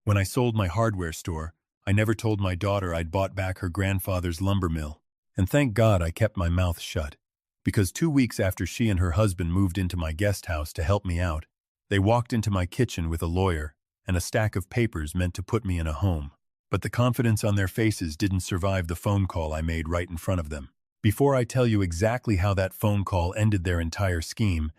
When I sold my hardware store, I never told my daughter I'd bought back her grandfather's lumber mill. And thank God I kept my mouth shut. Because 2 weeks after she and her husband moved into my guest house to help me out, they walked into my kitchen with a lawyer and a stack of papers meant to put me in a home. But the confidence on their faces didn't survive the phone call I made right in front of them. Before I tell you exactly how that phone call ended their entire scheme,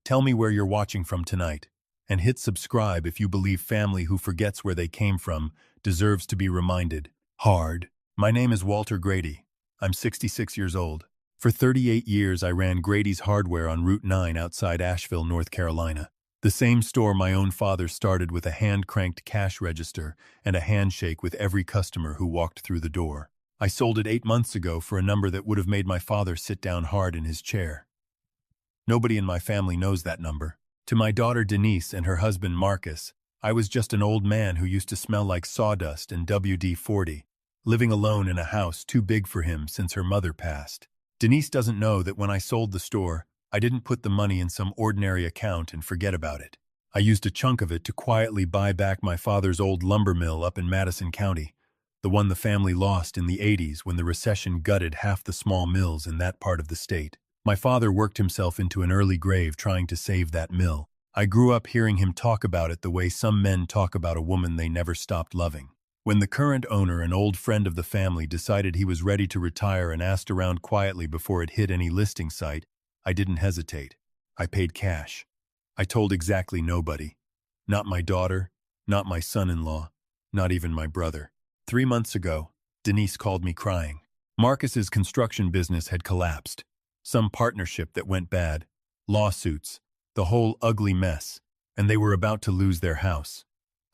tell me where you're watching from tonight. And hit subscribe if you believe family who forgets where they came from deserves to be reminded. Hard. My name is Walter Grady. I'm 66 years old. For 38 years I ran Grady's Hardware on Route 9 outside Asheville, North Carolina. The same store my own father started with a hand-cranked cash register and a handshake with every customer who walked through the door. I sold it 8 months ago for a number that would have made my father sit down hard in his chair. Nobody in my family knows that number. To my daughter Denise and her husband Marcus, I was just an old man who used to smell like sawdust and WD-40, living alone in a house too big for him since her mother passed. Denise doesn't know that when I sold the store, I didn't put the money in some ordinary account and forget about it. I used a chunk of it to quietly buy back my father's old lumber mill up in Madison County, the one the family lost in the 80s when the recession gutted half the small mills in that part of the state. My father worked himself into an early grave trying to save that mill. I grew up hearing him talk about it the way some men talk about a woman they never stopped loving. When the current owner, an old friend of the family, decided he was ready to retire and asked around quietly before it hit any listing site, I didn't hesitate. I paid cash. I told exactly nobody. Not my daughter, not my son-in-law, not even my brother. 3 months ago, Denise called me crying. Marcus's construction business had collapsed. Some partnership that went bad, lawsuits, the whole ugly mess, and they were about to lose their house.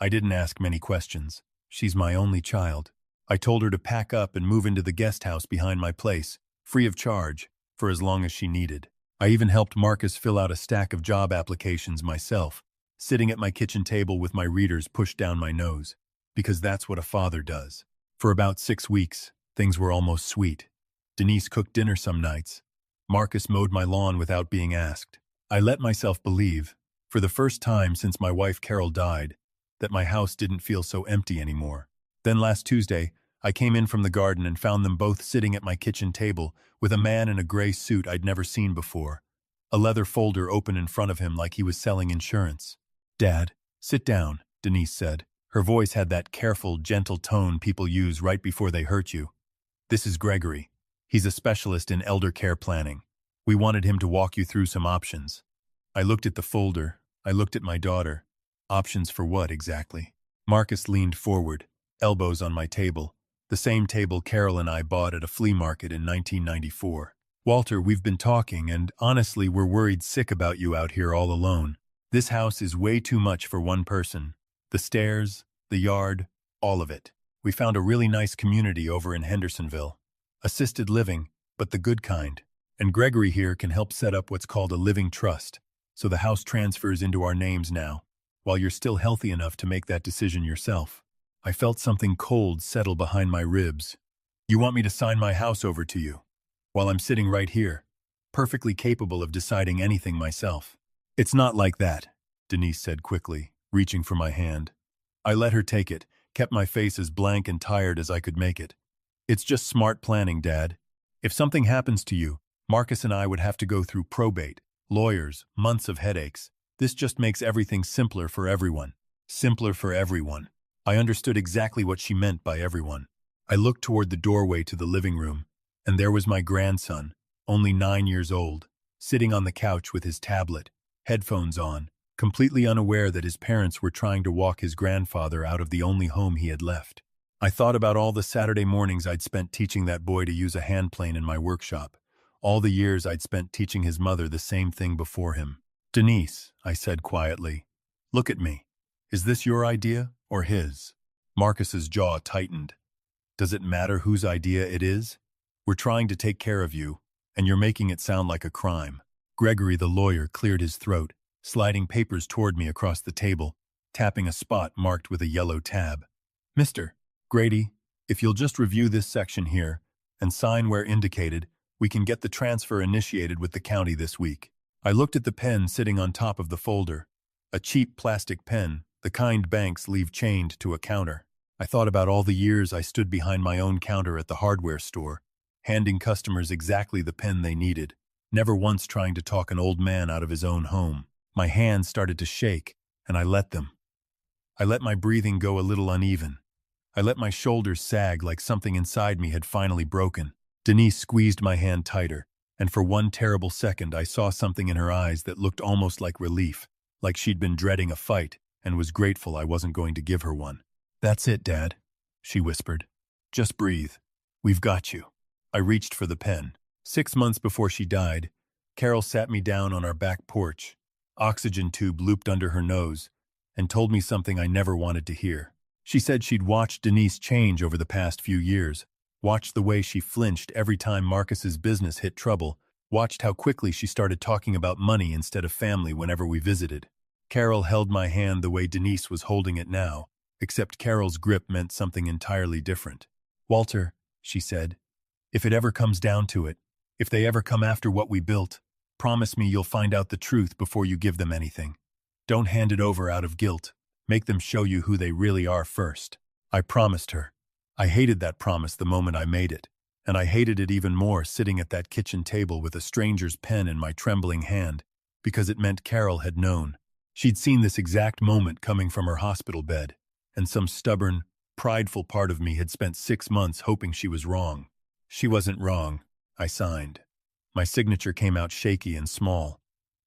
I didn't ask many questions. She's my only child. I told her to pack up and move into the guest house behind my place, free of charge, for as long as she needed. I even helped Marcus fill out a stack of job applications myself, sitting at my kitchen table with my readers pushed down my nose, because that's what a father does. For about 6 weeks, things were almost sweet. Denise cooked dinner some nights. Marcus mowed my lawn without being asked. I let myself believe, for the first time since my wife Carol died, that my house didn't feel so empty anymore. Then last Tuesday, I came in from the garden and found them both sitting at my kitchen table with a man in a gray suit I'd never seen before, a leather folder open in front of him like he was selling insurance. "Dad, sit down," Denise said. Her voice had that careful, gentle tone people use right before they hurt you. "This is Gregory. He's a specialist in elder care planning. We wanted him to walk you through some options." I looked at the folder. I looked at my daughter. Options for what, exactly? Marcus leaned forward, elbows on my table, the same table Carol and I bought at a flea market in 1994. "Walter, we've been talking, and honestly, we're worried sick about you out here all alone. This house is way too much for one person. The stairs, the yard, all of it. We found a really nice community over in Hendersonville. Assisted living, but the good kind. And Gregory here can help set up what's called a living trust, so the house transfers into our names now, while you're still healthy enough to make that decision yourself." I felt something cold settle behind my ribs. "You want me to sign my house over to you, while I'm sitting right here, perfectly capable of deciding anything myself?" "It's not like that," Denise said quickly, reaching for my hand. I let her take it, kept my face as blank and tired as I could make it. "It's just smart planning, Dad. If something happens to you, Marcus and I would have to go through probate, lawyers, months of headaches. This just makes everything simpler for everyone." Simpler for everyone. I understood exactly what she meant by everyone. I looked toward the doorway to the living room, and there was my grandson, only 9 years old, sitting on the couch with his tablet, headphones on, completely unaware that his parents were trying to walk his grandfather out of the only home he had left. I thought about all the Saturday mornings I'd spent teaching that boy to use a hand plane in my workshop, all the years I'd spent teaching his mother the same thing before him. "Denise," I said quietly, "look at me. Is this your idea or his?" Marcus's jaw tightened. "Does it matter whose idea it is? We're trying to take care of you, and you're making it sound like a crime." Gregory, the lawyer, cleared his throat, sliding papers toward me across the table, tapping a spot marked with a yellow tab. "Mr. Grady, if you'll just review this section here and sign where indicated, we can get the transfer initiated with the county this week." I looked at the pen sitting on top of the folder, a cheap plastic pen The kind banks leave chained to a counter. I thought about all the years I stood behind my own counter at the hardware store, handing customers exactly the pen they needed, never once trying to talk an old man out of his own home. My hands started to shake, and I let them. I let my breathing go a little uneven. I let my shoulders sag like something inside me had finally broken. Denise squeezed my hand tighter, and for one terrible second I saw something in her eyes that looked almost like relief, like she'd been dreading a fight and was grateful I wasn't going to give her one. "That's it, Dad," she whispered. "Just breathe. We've got you." I reached for the pen. 6 months before she died, Carol sat me down on our back porch, oxygen tube looped under her nose, and told me something I never wanted to hear. She said she'd watched Denise change over the past few years, watched the way she flinched every time Marcus's business hit trouble, watched how quickly she started talking about money instead of family whenever we visited. Carol held my hand the way Denise was holding it now, except Carol's grip meant something entirely different. "Walter," she said, "if it ever comes down to it, if they ever come after what we built, promise me you'll find out the truth before you give them anything. Don't hand it over out of guilt. Make them show you who they really are first." I promised her. I hated that promise the moment I made it, and I hated it even more sitting at that kitchen table with a stranger's pen in my trembling hand, because it meant Carol had known. She'd seen this exact moment coming from her hospital bed, and some stubborn, prideful part of me had spent 6 months hoping she was wrong. She wasn't wrong. I signed. My signature came out shaky and small,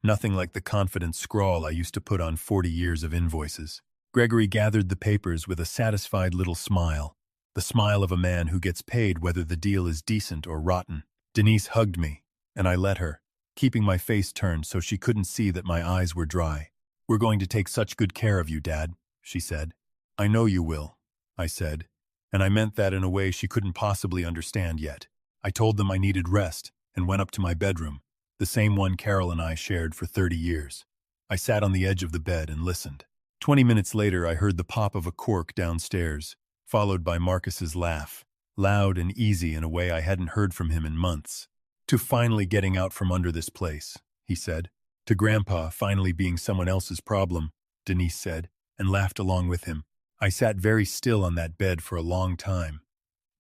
nothing like the confident scrawl I used to put on 40 years of invoices. Gregory gathered the papers with a satisfied little smile, the smile of a man who gets paid whether the deal is decent or rotten. Denise hugged me, and I let her, keeping my face turned so she couldn't see that my eyes were dry. "We're going to take such good care of you, Dad," she said. "I know you will," I said, and I meant that in a way she couldn't possibly understand yet. I told them I needed rest and went up to my bedroom, the same one Carol and I shared for 30 years. I sat on the edge of the bed and listened. 20 minutes later, I heard the pop of a cork downstairs, followed by Marcus's laugh, loud and easy in a way I hadn't heard from him in months. "To finally getting out from under this place," he said. "To Grandpa finally being someone else's problem," Denise said, and laughed along with him. I sat very still on that bed for a long time.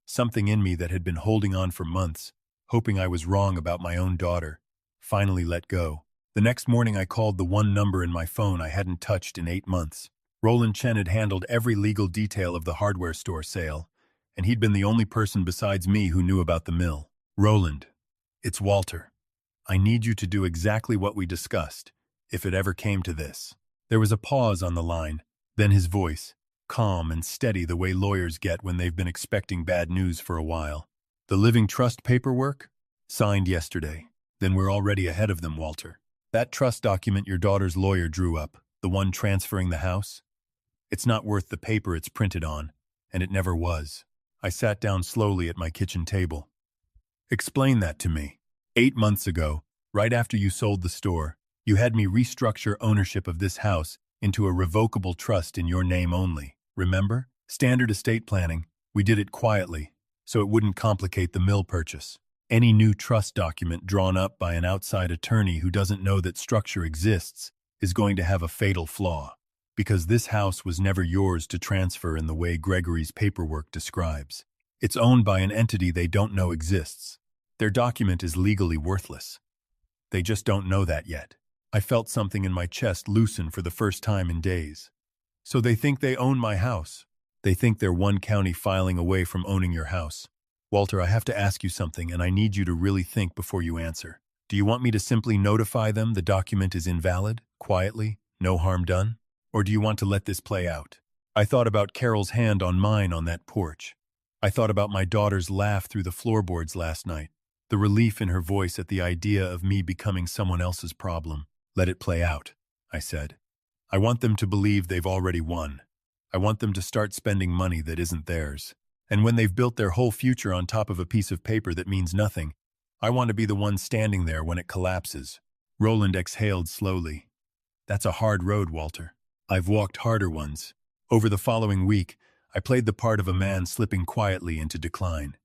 Something in me that had been holding on for months, hoping I was wrong about my own daughter, finally let go. The next morning I called the one number in my phone I hadn't touched in 8 months. Roland Chen had handled every legal detail of the hardware store sale, and he'd been the only person besides me who knew about the mill. "Roland, it's Walter. I need you to do exactly what we discussed, if it ever came to this." There was a pause on the line, then his voice, calm and steady the way lawyers get when they've been expecting bad news for a while. "The living trust paperwork? Signed yesterday. Then we're already ahead of them, Walter. That trust document your daughter's lawyer drew up, the one transferring the house? It's not worth the paper it's printed on, and it never was." I sat down slowly at my kitchen table. "Explain that to me. 8 months ago, right after you sold the store, you had me restructure ownership of this house into a revocable trust in your name only. Remember? Standard estate planning. We did it quietly, so it wouldn't complicate the mill purchase. Any new trust document drawn up by an outside attorney who doesn't know that structure exists is going to have a fatal flaw, because this house was never yours to transfer in the way Gregory's paperwork describes. It's owned by an entity they don't know exists. Their document is legally worthless. They just don't know that yet." I felt something in my chest loosen for the first time in days. "So they think they own my house. They think they're one county filing away from owning your house. Walter, I have to ask you something, and I need you to really think before you answer. Do you want me to simply notify them the document is invalid, quietly, no harm done? Or do you want to let this play out?" I thought about Carol's hand on mine on that porch. I thought about my daughter's laugh through the floorboards last night, the relief in her voice at the idea of me becoming someone else's problem. "Let it play out," I said. "I want them to believe they've already won. I want them to start spending money that isn't theirs. And when they've built their whole future on top of a piece of paper that means nothing, I want to be the one standing there when it collapses." Roland exhaled slowly. "That's a hard road, Walter. I've walked harder ones." Over the following week, I played the part of a man slipping quietly into decline.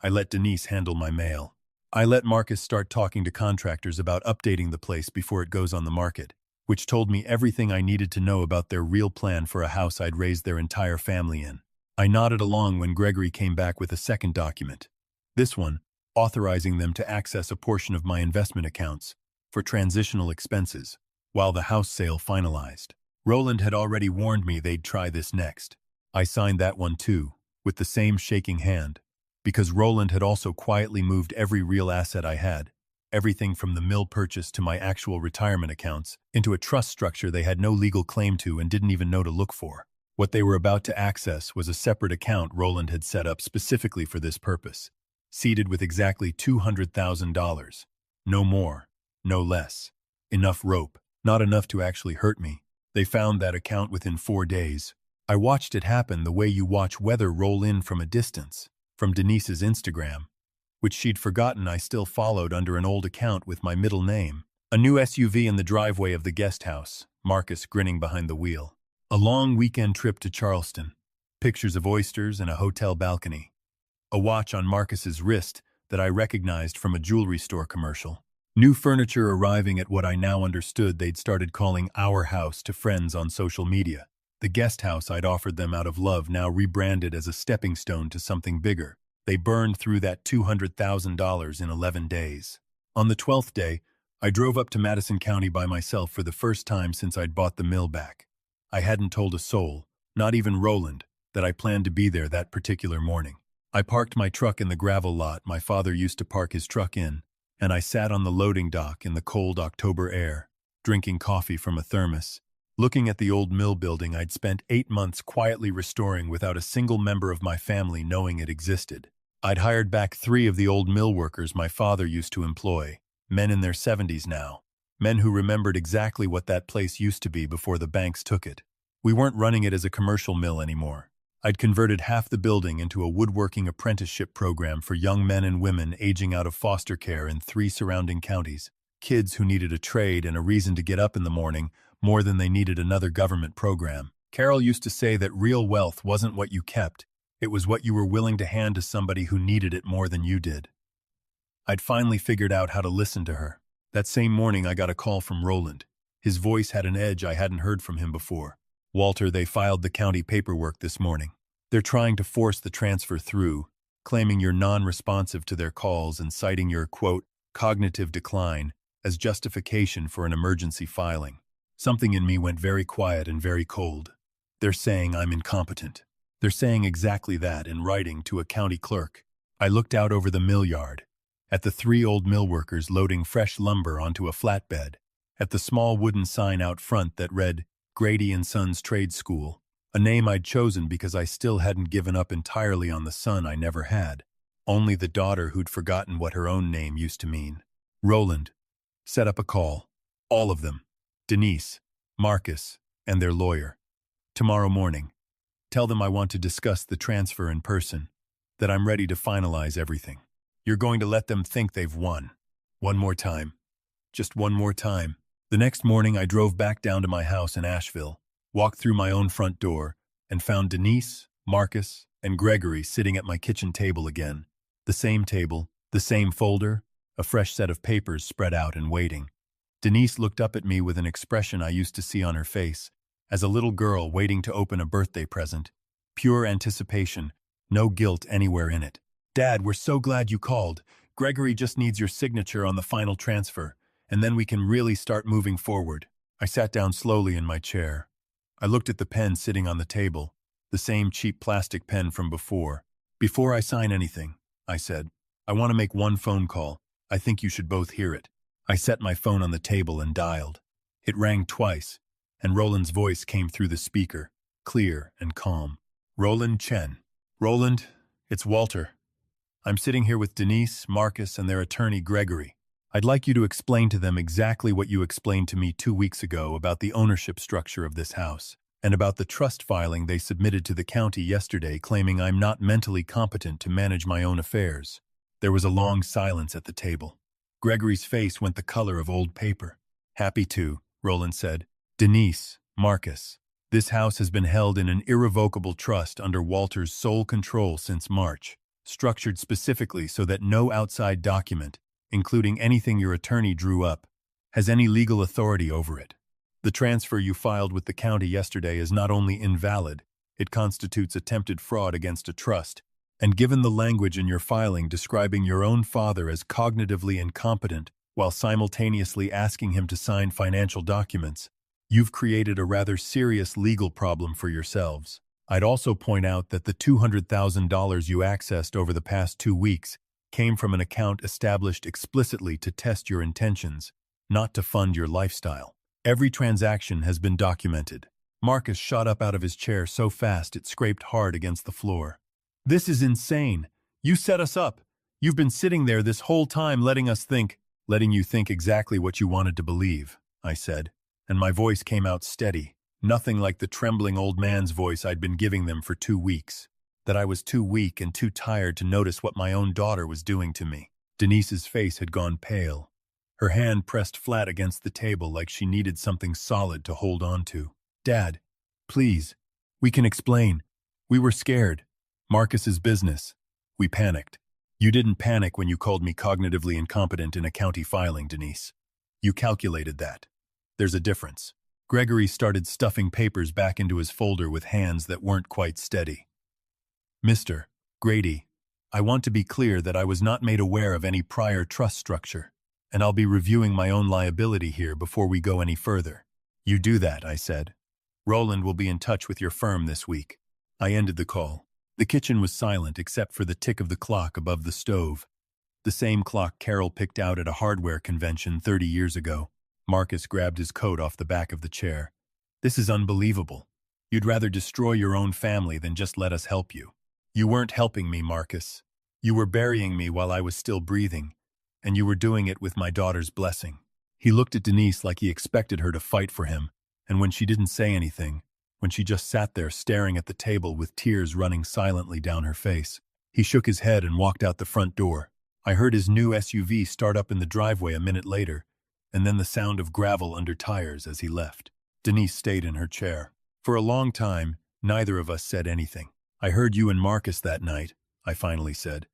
I let Denise handle my mail. I let Marcus start talking to contractors about updating the place before it goes on the market. which told me everything I needed to know about their real plan for a house I'd raised their entire family in. I nodded along when Gregory came back with a second document. This one, authorizing them to access a portion of my investment accounts for transitional expenses while the house sale finalized. Roland had already warned me they'd try this next. I signed that one too, with the same shaking hand, because Roland had also quietly moved every real asset I had, everything from the mill purchase to my actual retirement accounts, into a trust structure they had no legal claim to and didn't even know to look for. What they were about to access was a separate account Roland had set up specifically for this purpose, seeded with exactly $200,000. No more, no less. Enough rope, not enough to actually hurt me. They found that account within 4 days. I watched it happen the way you watch weather roll in from a distance, from Denise's Instagram, which she'd forgotten I still followed under an old account with my middle name. A new SUV in the driveway of the guest house, Marcus grinning behind the wheel. A long weekend trip to Charleston, pictures of oysters and a hotel balcony. A watch on Marcus's wrist that I recognized from a jewelry store commercial. New furniture arriving at what I now understood they'd started calling our house to friends on social media. The guest house I'd offered them out of love now rebranded as a stepping stone to something bigger. They burned through that $200,000 in 11 days. On the 12th day, I drove up to Madison County by myself for the first time since I'd bought the mill back. I hadn't told a soul, not even Roland, that I planned to be there that particular morning. I parked my truck in the gravel lot my father used to park his truck in, and I sat on the loading dock in the cold October air, drinking coffee from a thermos, looking at the old mill building I'd spent 8 months quietly restoring without a single member of my family knowing it existed. I'd hired back 3 of the old mill workers my father used to employ, men in their 70s now, men who remembered exactly what that place used to be before the banks took it. We weren't running it as a commercial mill anymore. I'd converted half the building into a woodworking apprenticeship program for young men and women aging out of foster care in 3 surrounding counties, kids who needed a trade and a reason to get up in the morning more than they needed another government program. Carol used to say that real wealth wasn't what you kept, it was what you were willing to hand to somebody who needed it more than you did. I'd finally figured out how to listen to her. That same morning I got a call from Roland. His voice had an edge I hadn't heard from him before. "Walter, they filed the county paperwork this morning. They're trying to force the transfer through, claiming you're non-responsive to their calls and citing your, quote, cognitive decline as justification for an emergency filing." Something in me went very quiet and very cold. They're saying I'm incompetent. They're saying exactly that in writing to a county clerk. I looked out over the mill yard, at the 3 old mill workers loading fresh lumber onto a flatbed, at the small wooden sign out front that read Grady & Sons Trade School, a name I'd chosen because I still hadn't given up entirely on the son I never had, only the daughter who'd forgotten what her own name used to mean. Roland, set up a call. All of them. Denise, Marcus, and their lawyer. Tomorrow morning. Tell them I want to discuss the transfer in person, that I'm ready to finalize everything. You're going to let them think they've won. One more time. Just one more time. The next morning I drove back down to my house in Asheville, walked through my own front door, and found Denise, Marcus, and Gregory sitting at my kitchen table again. The same table, the same folder, a fresh set of papers spread out and waiting. Denise looked up at me with an expression I used to see on her face, as a little girl waiting to open a birthday present. Pure anticipation, no guilt anywhere in it. "Dad, we're so glad you called. Gregory just needs your signature on the final transfer, and then we can really start moving forward." I sat down slowly in my chair. I looked at the pen sitting on the table, the same cheap plastic pen from before. "Before I sign anything," I said, "I want to make one phone call. I think you should both hear it." I set my phone on the table and dialed. It rang twice, and Roland's voice came through the speaker, clear and calm. "Roland Chen." "Roland, it's Walter. I'm sitting here with Denise, Marcus, and their attorney Gregory. I'd like you to explain to them exactly what you explained to me 2 weeks ago about the ownership structure of this house, and about the trust filing they submitted to the county yesterday claiming I'm not mentally competent to manage my own affairs." There was a long silence at the table. Gregory's face went the color of old paper. "Happy to," Roland said. "Denise, Marcus, this house has been held in an irrevocable trust under Walter's sole control since March, structured specifically so that no outside document, including anything your attorney drew up, has any legal authority over it. The transfer you filed with the county yesterday is not only invalid, it constitutes attempted fraud against a trust, and given the language in your filing describing your own father as cognitively incompetent while simultaneously asking him to sign financial documents, you've created a rather serious legal problem for yourselves. I'd also point out that the $200,000 you accessed over the past 2 weeks came from an account established explicitly to test your intentions, not to fund your lifestyle. Every transaction has been documented. Marcus shot up out of his chair so fast it scraped hard against the floor. This is insane. You set us up. You've been sitting there this whole time letting you think exactly what you wanted to believe, I said, and my voice came out steady, nothing like the trembling old man's voice I'd been giving them for 2 weeks. That I was too weak and too tired to notice what my own daughter was doing to me. Denise's face had gone pale. Her hand pressed flat against the table like she needed something solid to hold on to. Dad, please, we can explain. We were scared. Marcus's business. We panicked. You didn't panic when you called me cognitively incompetent in a county filing, Denise. You calculated that. There's a difference. Gregory started stuffing papers back into his folder with hands that weren't quite steady. Mr. Grady, I want to be clear that I was not made aware of any prior trust structure, and I'll be reviewing my own liability here before we go any further. You do that, I said. Roland will be in touch with your firm this week. I ended the call. The kitchen was silent except for the tick of the clock above the stove. The same clock Carol picked out at a hardware convention 30 years ago. Marcus grabbed his coat off the back of the chair. This is unbelievable. You'd rather destroy your own family than just let us help you. You weren't helping me, Marcus. You were burying me while I was still breathing, and you were doing it with my daughter's blessing. He looked at Denise like he expected her to fight for him, and when she didn't say anything, when she just sat there staring at the table with tears running silently down her face, he shook his head and walked out the front door. I heard his new SUV start up in the driveway a minute later, and then the sound of gravel under tires as he left. Denise stayed in her chair. For a long time, neither of us said anything. I heard you and Marcus that night, I finally said.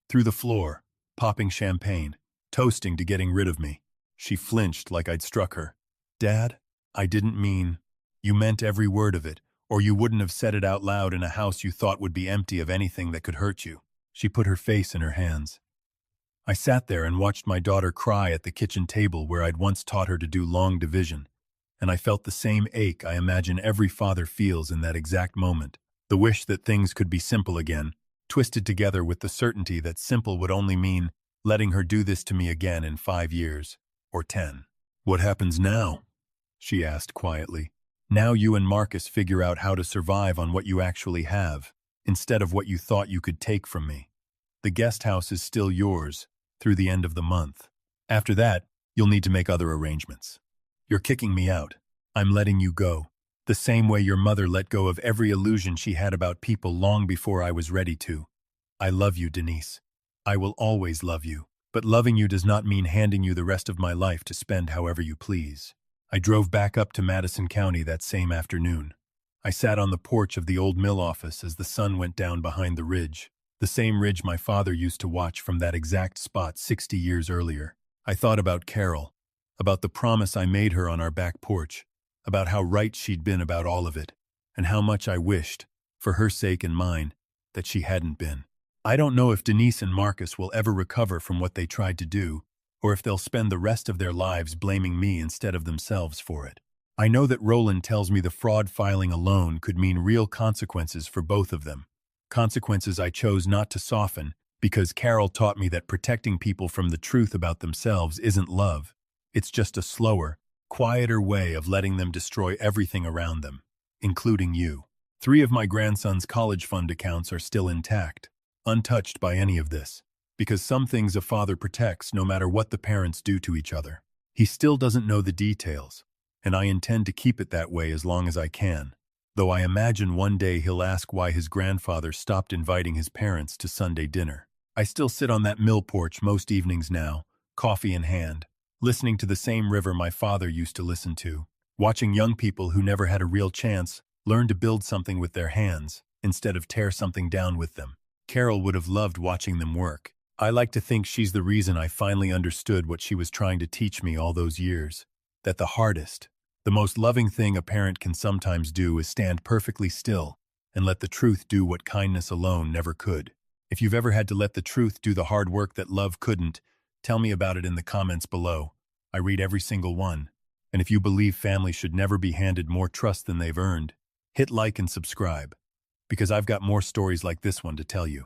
Through the floor, popping champagne, toasting to getting rid of me. She flinched like I'd struck her. Dad, I didn't mean. You meant every word of it, or you wouldn't have said it out loud in a house you thought would be empty of anything that could hurt you. She put her face in her hands. I sat there and watched my daughter cry at the kitchen table where I'd once taught her to do long division, and I felt the same ache I imagine every father feels in that exact moment. The wish that things could be simple again, twisted together with the certainty that simple would only mean letting her do this to me again in 5 years, or 10. What happens now? She asked quietly. Now you and Marcus figure out how to survive on what you actually have, instead of what you thought you could take from me. The guest house is still yours, through the end of the month. After that, you'll need to make other arrangements. You're kicking me out. I'm letting you go. The same way your mother let go of every illusion she had about people long before I was ready to. I love you, Denise. I will always love you. But loving you does not mean handing you the rest of my life to spend however you please. I drove back up to Madison County that same afternoon. I sat on the porch of the old mill office as the sun went down behind the ridge, the same ridge my father used to watch from that exact spot 60 years earlier. I thought about Carol, about the promise I made her on our back porch, about how right she'd been about all of it, and how much I wished, for her sake and mine, that she hadn't been. I don't know if Denise and Marcus will ever recover from what they tried to do, or if they'll spend the rest of their lives blaming me instead of themselves for it. I know that Roland tells me the fraud filing alone could mean real consequences for both of them. Consequences I chose not to soften, because Carol taught me that protecting people from the truth about themselves isn't love. It's just a slower, quieter way of letting them destroy everything around them, including you. 3 of my grandson's college fund accounts are still intact, untouched by any of this, because some things a father protects no matter what the parents do to each other. He still doesn't know the details, and I intend to keep it that way as long as I can, though I imagine one day he'll ask why his grandfather stopped inviting his parents to Sunday dinner. I still sit on that mill porch most evenings now, coffee in hand, listening to the same river my father used to listen to, watching young people who never had a real chance learn to build something with their hands instead of tear something down with them. Carol would have loved watching them work. I like to think she's the reason I finally understood what she was trying to teach me all those years, that the hardest, The most loving thing a parent can sometimes do is stand perfectly still and let the truth do what kindness alone never could. If you've ever had to let the truth do the hard work that love couldn't, tell me about it in the comments below. I read every single one. And if you believe families should never be handed more trust than they've earned, hit like and subscribe, because I've got more stories like this one to tell you.